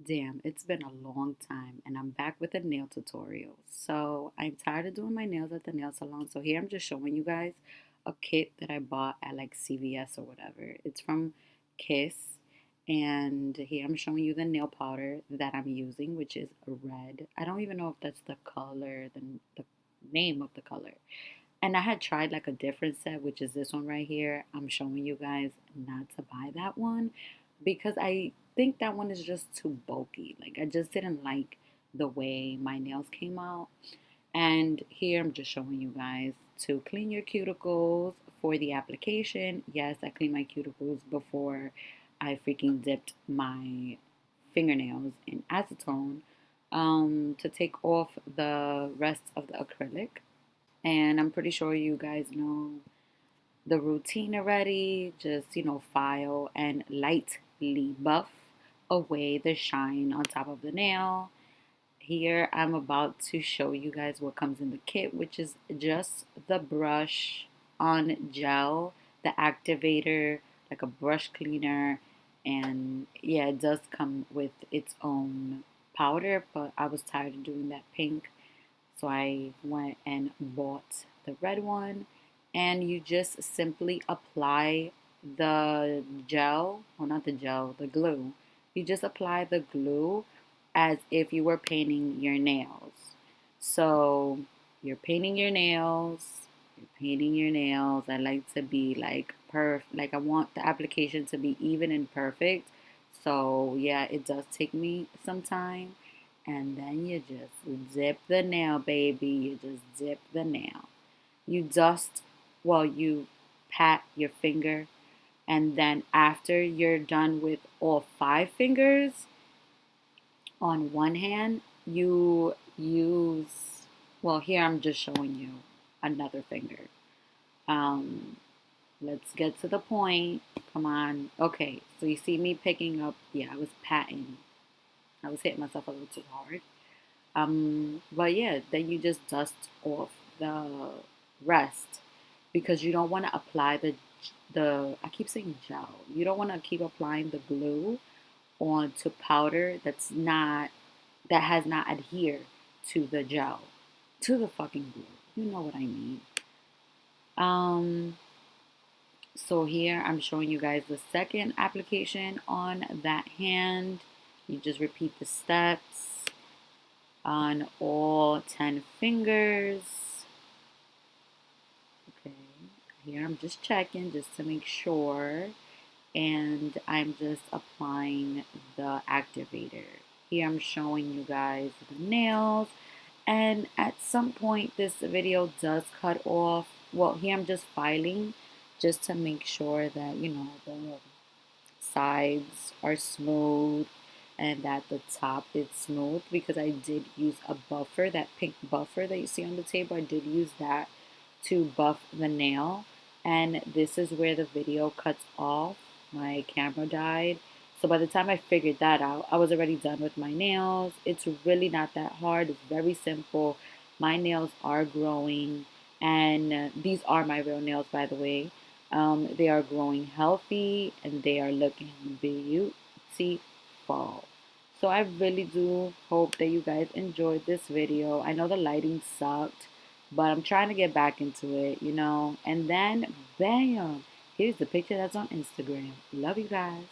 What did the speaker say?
Damn, it's been a long time and I'm back with a nail tutorial. So I'm tired of doing my nails at the nail salon. So here I'm just showing you guys a kit that I bought at like CVS or whatever. It's from Kiss. And here I'm showing you the nail powder that I'm using, which is red. I don't even know if that's the color, the name of the color. And I had tried like a different set, which is this one right here. I'm showing you guys not to buy that one because I think that one is just too bulky. Like I just didn't like the way my nails came out. And here I'm just showing you guys to clean your cuticles for the application. Yes, I cleaned my cuticles before I freaking dipped my fingernails in acetone to take off the rest of the acrylic. And I'm pretty sure you guys know the routine already. Just, file and lightly buff away the shine on top of the nail. Here I'm about to show you guys what comes in the kit, which is just the brush on gel, the activator, like a brush cleaner, and yeah, it does come with its own powder, but I was tired of doing that pink, so I went and bought the red one, and you just simply apply the gel, well, not the gel, the glue. You just apply the glue as if you were painting your nails. So you're painting your nails, you're painting your nails. I like to be like like I want the application to be even and perfect. So yeah, it does take me some time. And then you just dip the nail, baby. You just dip the nail. You dust, well, you pat your finger. And then after you're done with all five fingers on one hand, you use, well, here I'm just showing you another finger. Um, let's get to the point. Come on. Okay, so you see me picking up, yeah, I was patting. I was hitting myself a little too hard. But yeah, then you just dust off the rest because you don't want to apply the I keep saying gel. You don't want to keep applying the glue onto powder that has not adhered to the gel, to the fucking glue. You know what I mean. Um, so here I'm showing you guys the second application on that hand. You just repeat the steps on all 10 fingers. Okay, here I'm just checking just to make sure. And I'm just applying the activator. Here I'm showing you guys the nails. And at some point, this video does cut off. Well, here I'm just filing just to make sure that, the sides are smooth and that the top is smooth because I did use a buffer, that pink buffer that you see on the table. I did use that to buff the nail, and this is where the video cuts off. My camera died, so by the time I figured that out, I was already done with my nails. It's really not that hard. It's very simple. My nails are growing, and these are my real nails, by the way. They are growing healthy and they are looking beautiful. So I really do hope that you guys enjoyed this video. I know the lighting sucked, but I'm trying to get back into it. And then bam, here's the picture that's on Instagram. Love you guys.